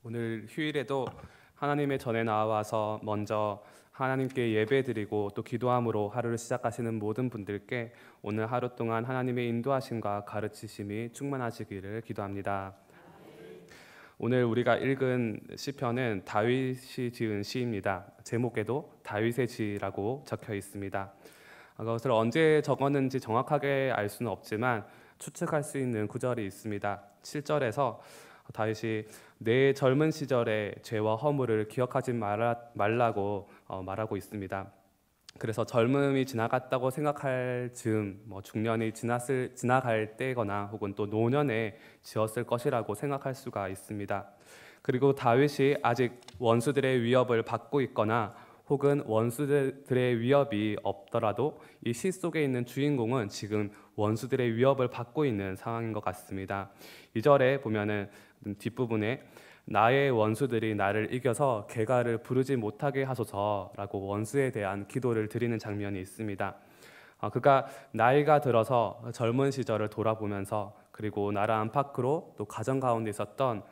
오늘 휴일에도 하나님의 전에 나와서 먼저 하나님께 예배드리고 또 기도함으로 하루를 시작하시는 모든 분들께 오늘 하루 동안 하나님의 인도하심과 가르치심이 충만하시기를 기도합니다. 오늘 우리가 읽은 시편은 다윗이 지은 시입니다. 제목에도 다윗의 시라고 적혀 있습니다. 그것을 언제 적었는지 정확하게 알 수는 없지만 추측할 수 있는 구절이 있습니다. 7절에서 다윗이 내 젊은 시절의 죄와 허물을 기억하지 말라고 말하고 있습니다. 그래서 젊음이 지나갔다고 생각할 즈음 중년이 지나갈 때거나 혹은 또 노년에 지었을 것이라고 생각할 수가 있습니다. 그리고 다윗이 아직 원수들의 위협을 받고 있거나 혹은 원수들의 위협이 없더라도 이 시 속에 있는 주인공은 지금 원수들의 위협을 받고 있는 상황인 것 같습니다. 2절에 보면은 뒷부분에 나의 원수들이 나를 이겨서 개가를 부르지 못하게 하소서라고 원수에 대한 기도를 드리는 장면이 있습니다. 그가 나이가 들어서 젊은 시절을 돌아보면서 그리고 나라 안팎으로 또 가정 가운데 있었던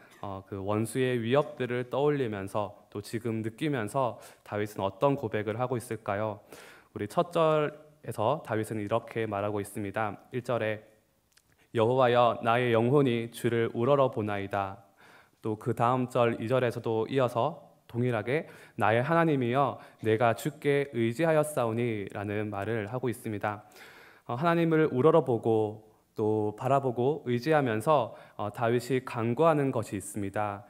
그 원수의 위협들을 떠올리면서 또 지금 느끼면서 다윗은 어떤 고백을 하고 있을까요? 우리 첫 절에서 다윗은 이렇게 말하고 있습니다. 1절에 여호와여 나의 영혼이 주를 우러러 보나이다. 또 그 다음 절 2절에서도 이어서 동일하게 나의 하나님이여 내가 주께 의지하였사오니 라는 말을 하고 있습니다. 하나님을 우러러보고 또 바라보고 의지하면서 다윗이 간구하는 것이 있습니다.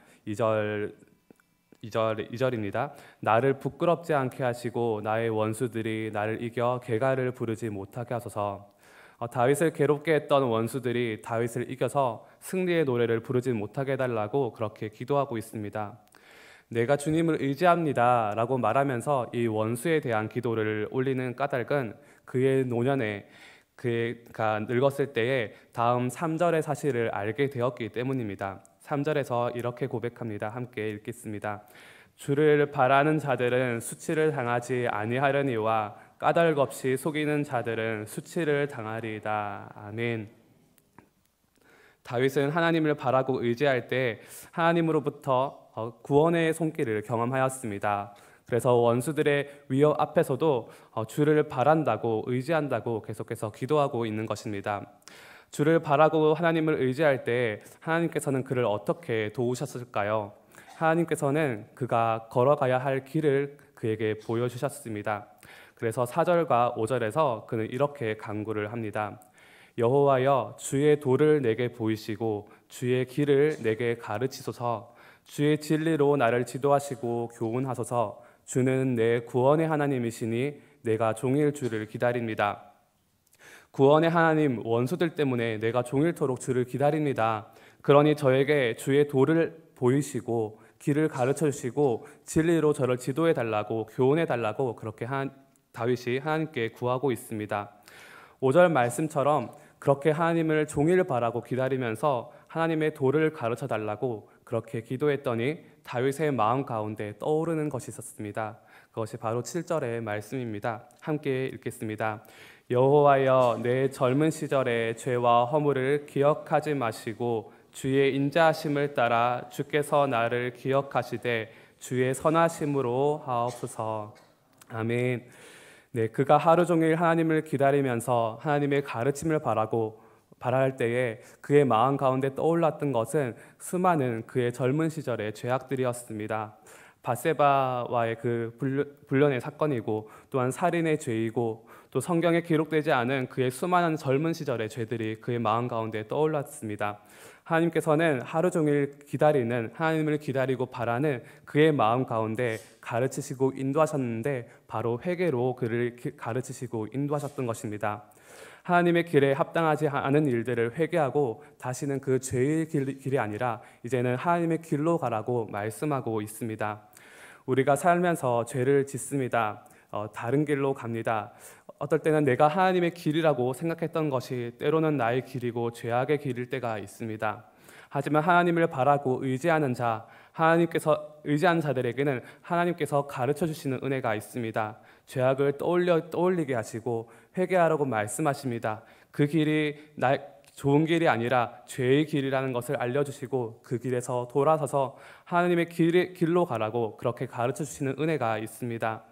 2절입니다. 나를 부끄럽지 않게 하시고 나의 원수들이 나를 이겨 개가를 부르지 못하게 하소서. 다윗을 괴롭게 했던 원수들이 다윗을 이겨서 승리의 노래를 부르지 못하게 해달라고 그렇게 기도하고 있습니다. 내가 주님을 의지합니다 라고 말하면서 이 원수에 대한 기도를 올리는 까닭은 그의 노년에 그가 늙었을 때에 다음 3절의 사실을 알게 되었기 때문입니다. 3절에서 이렇게 고백합니다. 함께 읽겠습니다. 주를 바라는 자들은 수치를 당하지 아니하려니와 까닭 없이 속이는 자들은 수치를 당하리이다. 아멘. 다윗은 하나님을 바라고 의지할 때 하나님으로부터 구원의 손길을 경험하였습니다. 그래서 원수들의 위협 앞에서도 주를 바란다고 의지한다고 계속해서 기도하고 있는 것입니다. 주를 바라고 하나님을 의지할 때 하나님께서는 그를 어떻게 도우셨을까요? 하나님께서는 그가 걸어가야 할 길을 그에게 보여주셨습니다. 그래서 4절과 5절에서 그는 이렇게 간구를 합니다. 여호와여 주의 도를 내게 보이시고 주의 길을 내게 가르치소서. 주의 진리로 나를 지도하시고 교훈하소서. 주는 내 구원의 하나님이시니 내가 종일 주를 기다립니다. 구원의 하나님, 원수들 때문에 내가 종일토록 주를 기다립니다. 그러니 저에게 주의 도를 보이시고 길을 가르쳐 주시고 진리로 저를 지도해 달라고 교훈해 달라고 그렇게 다윗이 하나님께 구하고 있습니다. 5절 말씀처럼 그렇게 하나님을 종일 바라고 기다리면서 하나님의 도를 가르쳐 달라고 그렇게 기도했더니 다윗의 마음 가운데 떠오르는 것이 있었습니다. 그것이 바로 7절의 말씀입니다. 함께 읽겠습니다. 여호와여 내 젊은 시절의 죄와 허물을 기억하지 마시고 주의 인자하심을 따라 주께서 나를 기억하시되 주의 선하심으로 하옵소서. 아멘. 네, 그가 하루 종일 하나님을 기다리면서 하나님의 가르침을 바랄 때에 그의 마음 가운데 떠올랐던 것은 수많은 그의 젊은 시절의 죄악들이었습니다. 밧세바와의 그 불륜의 사건이고 또한 살인의 죄이고 또 성경에 기록되지 않은 그의 수많은 젊은 시절의 죄들이 그의 마음 가운데 떠올랐습니다. 하나님께서는 하루 종일 하나님을 기다리고 바라는 그의 마음 가운데 가르치시고 인도하셨는데 바로 회개로 그를 가르치시고 인도하셨던 것입니다. 하나님의 길에 합당하지 않은 일들을 회개하고 다시는 그 죄의 길이 아니라 이제는 하나님의 길로 가라고 말씀하고 있습니다. 우리가 살면서 죄를 짓습니다. 다른 길로 갑니다. 어떨 때는 내가 하나님의 길이라고 생각했던 것이 때로는 나의 길이고 죄악의 길일 때가 있습니다. 하지만 하나님을 바라고 의지하는 의지하는 자들에게는 하나님께서 가르쳐 주시는 은혜가 있습니다. 죄악을 떠올리게 하시고 회개하라고 말씀하십니다. 그 길이 좋은 길이 아니라 죄의 길이라는 것을 알려주시고 그 길에서 돌아서서 하나님의 길로 가라고 그렇게 가르쳐 주시는 은혜가 있습니다.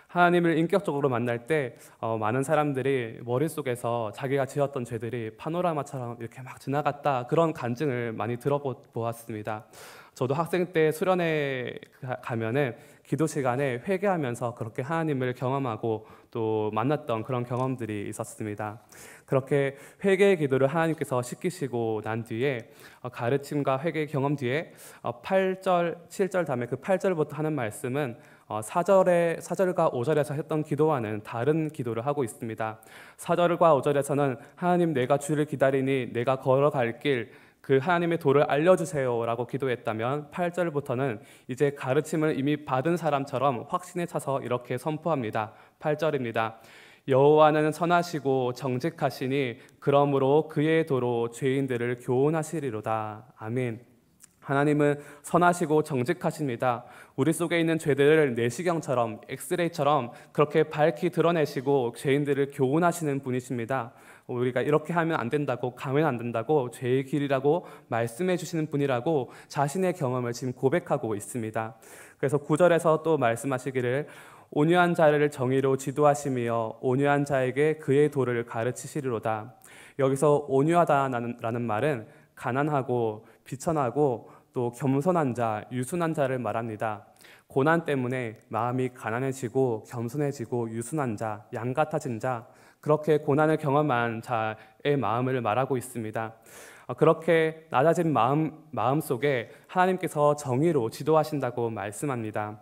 하나님을 인격적으로 만날 때 많은 사람들이 머릿속에서 자기가 지었던 죄들이 파노라마처럼 이렇게 막 지나갔다, 그런 간증을 많이 들어보았습니다. 저도 학생 때 수련회 가면은 기도 시간에 회개하면서 그렇게 하나님을 경험하고 또 만났던 그런 경험들이 있었습니다. 그렇게 회개의 기도를 하나님께서 시키시고 난 뒤에 가르침과 회개의 경험 뒤에 8절, 7절 다음에 그 8절부터 하는 말씀은 4절과 5절에서 했던 기도와는 다른 기도를 하고 있습니다. 4절과 5절에서는 하나님, 내가 주를 기다리니 내가 걸어갈 길 그 하나님의 도를 알려주세요 라고 기도했다면 8절부터는 이제 가르침을 이미 받은 사람처럼 확신에 차서 이렇게 선포합니다. 8절입니다. 여호와는 선하시고 정직하시니 그러므로 그의 도로 죄인들을 교훈하시리로다. 아멘. 하나님은 선하시고 정직하십니다. 우리 속에 있는 죄들을 내시경처럼, 엑스레이처럼 그렇게 밝히 드러내시고 죄인들을 교훈하시는 분이십니다. 우리가 이렇게 하면 안 된다고, 가면 안 된다고, 죄의 길이라고 말씀해 주시는 분이라고 자신의 경험을 지금 고백하고 있습니다. 그래서 9절에서 또 말씀하시기를 온유한 자를 정의로 지도하시며 온유한 자에게 그의 도를 가르치시리로다. 여기서 온유하다라는 말은 가난하고 비천하고 또 겸손한 자, 유순한 자를 말합니다. 고난 때문에 마음이 가난해지고 겸손해지고 유순한 자, 양 같아진 자, 그렇게 고난을 경험한 자의 마음을 말하고 있습니다. 그렇게 낮아진 마음 속에 하나님께서 정의로 지도하신다고 말씀합니다.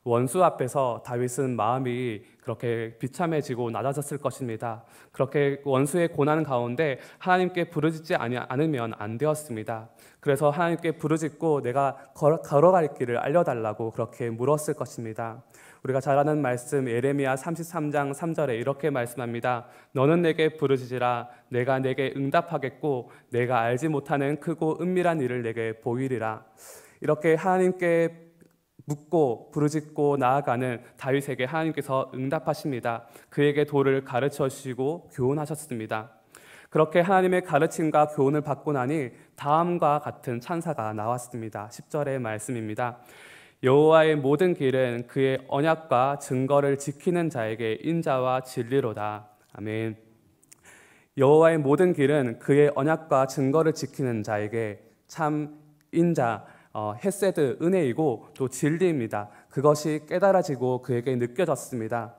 원수 앞에서 다윗은 마음이 그렇게 비참해지고 낮아졌을 것입니다. 그렇게 원수의 고난 가운데 하나님께 부르짖지 않으면 안 되었습니다. 그래서 하나님께 부르짖고 내가 걸어갈 길을 알려달라고 그렇게 물었을 것입니다. 우리가 잘 아는 말씀 예레미야 33장 3절에 이렇게 말씀합니다. 너는 내게 부르짖으라. 내가 내게 응답하겠고 내가 알지 못하는 크고 은밀한 일을 내게 보이리라. 이렇게 하나님께 묻고 부르짖고 나아가는 다윗에게 하나님께서 응답하십니다. 그에게 도를 가르쳐 주시고 교훈하셨습니다. 그렇게 하나님의 가르침과 교훈을 받고 나니 다음과 같은 찬사가 나왔습니다. 10절의 말씀입니다. 여호와의 모든 길은 그의 언약과 증거를 지키는 자에게 인자와 진리로다. 아멘. 여호와의 모든 길은 그의 언약과 증거를 지키는 자에게 참 인자, 헤세드, 은혜이고 또 진리입니다. 그것이 깨달아지고 그에게 느껴졌습니다.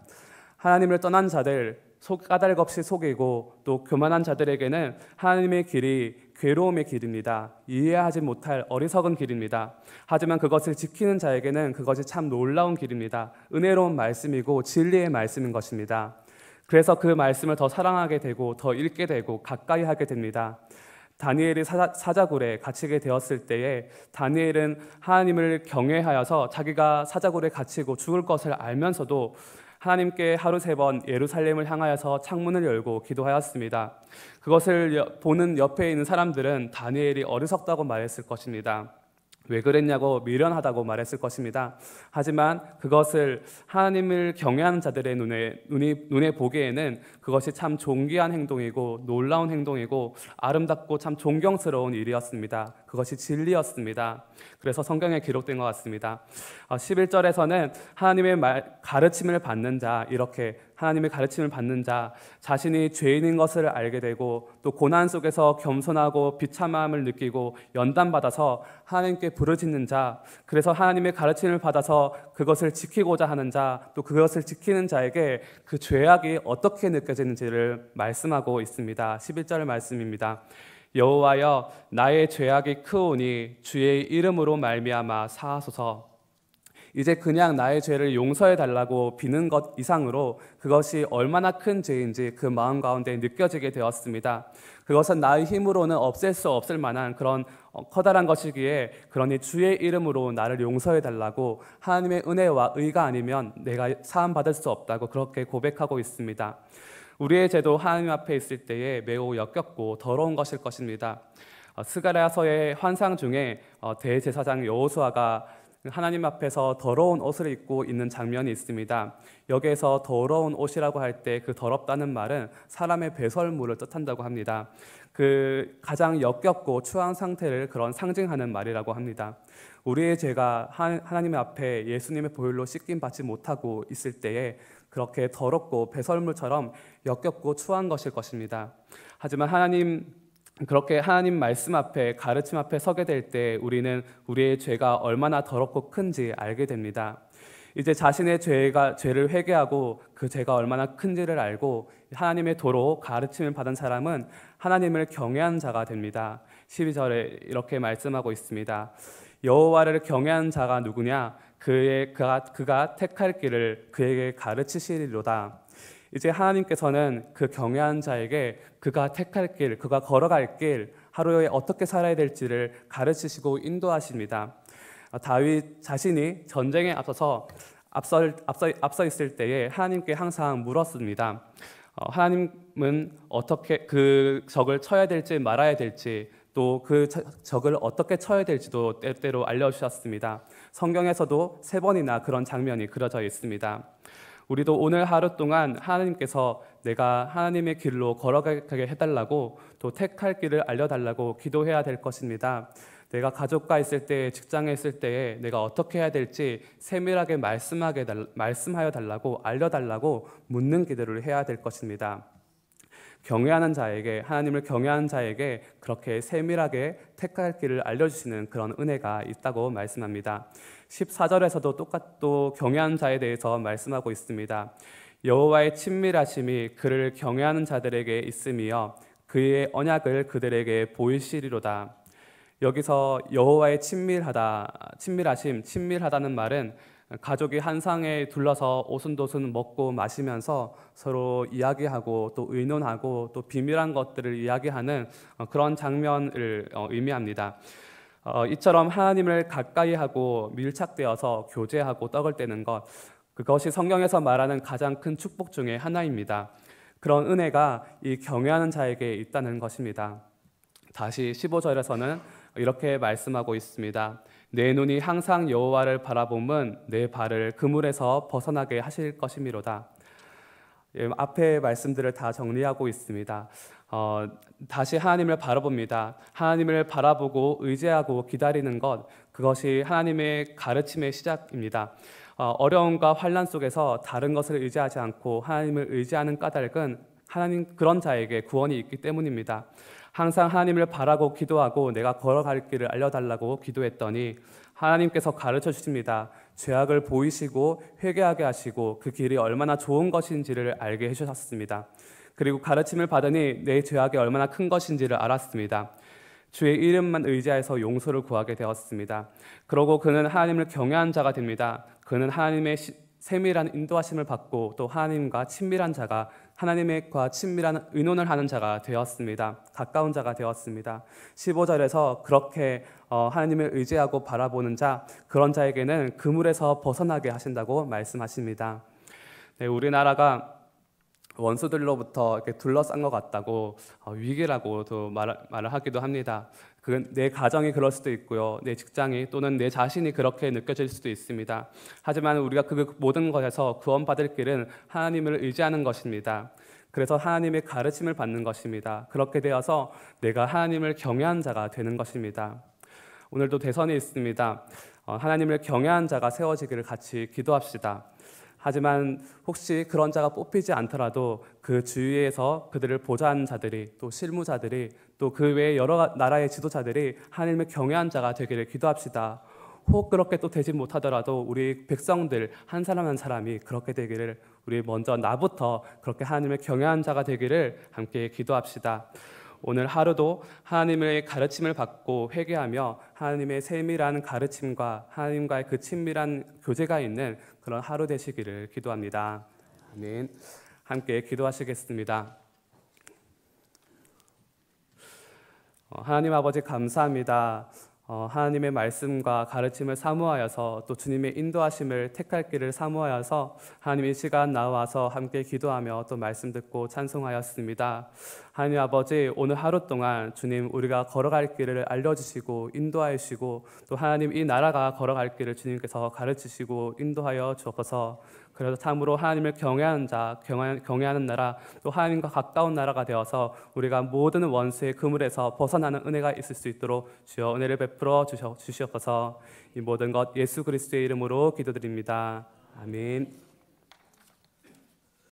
하나님을 떠난 자들, 까닭 없이 속이고 또 교만한 자들에게는 하나님의 길이 괴로움의 길입니다. 이해하지 못할 어리석은 길입니다. 하지만 그것을 지키는 자에게는 그것이 참 놀라운 길입니다. 은혜로운 말씀이고 진리의 말씀인 것입니다. 그래서 그 말씀을 더 사랑하게 되고 더 읽게 되고 가까이 하게 됩니다. 다니엘이 사자굴에 갇히게 되었을 때에 다니엘은 하나님을 경외하여서 자기가 사자굴에 갇히고 죽을 것을 알면서도 하나님께 하루 3번 예루살렘을 향하여서 창문을 열고 기도하였습니다. 그것을 보는 옆에 있는 사람들은 다니엘이 어리석다고 말했을 것입니다. 왜 그랬냐고 미련하다고 말했을 것입니다. 하지만 그것을 하나님을 경외하는 자들의 눈에 보기에는 그것이 참 존귀한 행동이고 놀라운 행동이고 아름답고 참 존경스러운 일이었습니다. 그것이 진리였습니다. 그래서 성경에 기록된 것 같습니다. 11절에서는 하나님의 가르침을 받는 자, 이렇게 하나님의 가르침을 받는 자, 자신이 죄인인 것을 알게 되고 또 고난 속에서 겸손하고 비참함을 느끼고 연단받아서 하나님께 부르짖는 자, 그래서 하나님의 가르침을 받아서 그것을 지키고자 하는 자, 또 그것을 지키는 자에게 그 죄악이 어떻게 느껴지는지를 말씀하고 있습니다. 11절 말씀입니다. 여호와여, 나의 죄악이 크오니 주의 이름으로 말미암아 사하소서. 이제 그냥 나의 죄를 용서해 달라고 비는 것 이상으로 그것이 얼마나 큰 죄인지 그 마음 가운데 느껴지게 되었습니다. 그것은 나의 힘으로는 없앨 수 없을 만한 그런 커다란 것이기에 그러니 주의 이름으로 나를 용서해 달라고 하나님의 은혜와 의가 아니면 내가 사함 받을 수 없다고 그렇게 고백하고 있습니다. 우리의 죄도 하나님 앞에 있을 때에 매우 역겹고 더러운 것일 것입니다. 스가랴서의 환상 중에 대제사장 여호수아가 하나님 앞에서 더러운 옷을 입고 있는 장면이 있습니다. 여기에서 더러운 옷이라고 할 때 그 더럽다는 말은 사람의 배설물을 뜻한다고 합니다. 그 가장 역겹고 추한 상태를 그런 상징하는 말이라고 합니다. 우리의 죄가 하나님 앞에 예수님의 보혈로 씻김 받지 못하고 있을 때에 그렇게 더럽고 배설물처럼 역겹고 추한 것일 것입니다. 하지만 그렇게 하나님 말씀 앞에, 가르침 앞에 서게 될 때 우리는 우리의 죄가 얼마나 더럽고 큰지 알게 됩니다. 이제 자신의 죄를 회개하고 그 죄가 얼마나 큰지를 알고 하나님의 도로 가르침을 받은 사람은 하나님을 경외한 자가 됩니다. 12절에 이렇게 말씀하고 있습니다. 여호와를 경외한 자가 누구냐? 그가 택할 길을 그에게 가르치시리로다. 이제 하나님께서는 그 경외한 자에게 그가 택할 길, 그가 걸어갈 길, 하루에 어떻게 살아야 될지를 가르치시고 인도하십니다. 다윗 자신이 전쟁에 앞서 있을 때에 하나님께 항상 물었습니다. 하나님은 어떻게 그 적을 쳐야 될지 말아야 될지, 또 그 적을 어떻게 쳐야 될지도 때때로 알려주셨습니다. 성경에서도 3번이나 그런 장면이 그려져 있습니다. 우리도 오늘 하루 동안 하나님께서 내가 하나님의 길로 걸어가게 해달라고, 또 택할 길을 알려달라고 기도해야 될 것입니다. 내가 가족과 있을 때, 직장에 있을 때에 내가 어떻게 해야 될지 세밀하게 말씀하여 달라고, 알려달라고 묻는 기도를 해야 될 것입니다. 하나님을 경외하는 자에게 그렇게 세밀하게 택할 길을 알려주시는 그런 은혜가 있다고 말씀합니다. 14절에서도 또 경외하는 자에 대해서 말씀하고 있습니다. 여호와의 친밀하심이 그를 경외하는 자들에게 있으며 그의 언약을 그들에게 보이시리로다. 여기서 여호와의 친밀하다는 말은 가족이 한 상에 둘러서 오순도순 먹고 마시면서 서로 이야기하고 또 의논하고 또 비밀한 것들을 이야기하는 그런 장면을 의미합니다. 이처럼 하나님을 가까이 하고 밀착되어서 교제하고 떡을 떼는 것, 그것이 성경에서 말하는 가장 큰 축복 중에 하나입니다. 그런 은혜가 이 경외하는 자에게 있다는 것입니다. 다시 15절에서는 이렇게 말씀하고 있습니다. 내 눈이 항상 여호와를 바라보면 내 발을 그물에서 벗어나게 하실 것이미로다. 앞에 말씀들을 다 정리하고 있습니다. 다시 하나님을 바라봅니다. 하나님을 바라보고 의지하고 기다리는 것, 그것이 하나님의 가르침의 시작입니다. 어려움과 환난 속에서 다른 것을 의지하지 않고 하나님을 의지하는 까닭은 그런 자에게 구원이 있기 때문입니다. 항상 하나님을 바라고 기도하고 내가 걸어갈 길을 알려달라고 기도했더니 하나님께서 가르쳐 주십니다. 죄악을 보이시고 회개하게 하시고 그 길이 얼마나 좋은 것인지를 알게 해주셨습니다. 그리고 가르침을 받으니 내 죄악이 얼마나 큰 것인지를 알았습니다. 주의 이름만 의지해서 용서를 구하게 되었습니다. 그러고 그는 하나님을 경외한 자가 됩니다. 그는 하나님의 세밀한 인도하심을 받고 또 하나님과 친밀한 자가, 하나님과 친밀한 의논을 하는 자가 되었습니다. 가까운 자가 되었습니다. 15절에서 그렇게 하나님을 의지하고 바라보는 자, 그런 자에게는 그물에서 벗어나게 하신다고 말씀하십니다. 네, 우리나라가 원수들로부터 이렇게 둘러싼 것 같다고 위기라고도 말을 하기도 합니다. 내 가정이 그럴 수도 있고요, 내 직장이 또는 내 자신이 그렇게 느껴질 수도 있습니다. 하지만 우리가 그 모든 것에서 구원받을 길은 하나님을 의지하는 것입니다. 그래서 하나님의 가르침을 받는 것입니다. 그렇게 되어서 내가 하나님을 경외한 자가 되는 것입니다. 오늘도 대선이 있습니다. 하나님을 경외한 자가 세워지기를 같이 기도합시다. 하지만 혹시 그런 자가 뽑히지 않더라도 그 주위에서 그들을 보좌하는 자들이, 또 실무자들이, 또 그 외에 여러 나라의 지도자들이 하나님을 경외한 자가 되기를 기도합시다. 혹 그렇게 또 되지 못하더라도 우리 백성들 한 사람 한 사람이 그렇게 되기를, 우리 먼저 나부터 그렇게 하나님을 경외한 자가 되기를 함께 기도합시다. 오늘 하루도 하나님의 가르침을 받고 회개하며 하나님의 세밀한 가르침과 하나님과의 그 친밀한 교제가 있는 그런 하루 되시기를 기도합니다. 아멘. 함께 기도하시겠습니다. 하나님 아버지 감사합니다. 하나님의 말씀과 가르침을 사모하여서 또 주님의 인도하심을 택할 길을 사모하여서 하나님 이 시간 나와서 함께 기도하며 또 말씀 듣고 찬송하였습니다. 하나님 아버지, 오늘 하루 동안 주님 우리가 걸어갈 길을 알려주시고 인도하여 주시고 또 하나님 이 나라가 걸어갈 길을 주님께서 가르치시고 인도하여 주옵소서. 그래서 참으로 하나님을 경외하는 자, 경외하는 나라, 또 하나님과 가까운 나라가 되어서 우리가 모든 원수의 그물에서 벗어나는 은혜가 있을 수 있도록 주여 은혜를 베풀어 주시옵소서. 이 모든 것 예수 그리스도의 이름으로 기도드립니다. 아멘.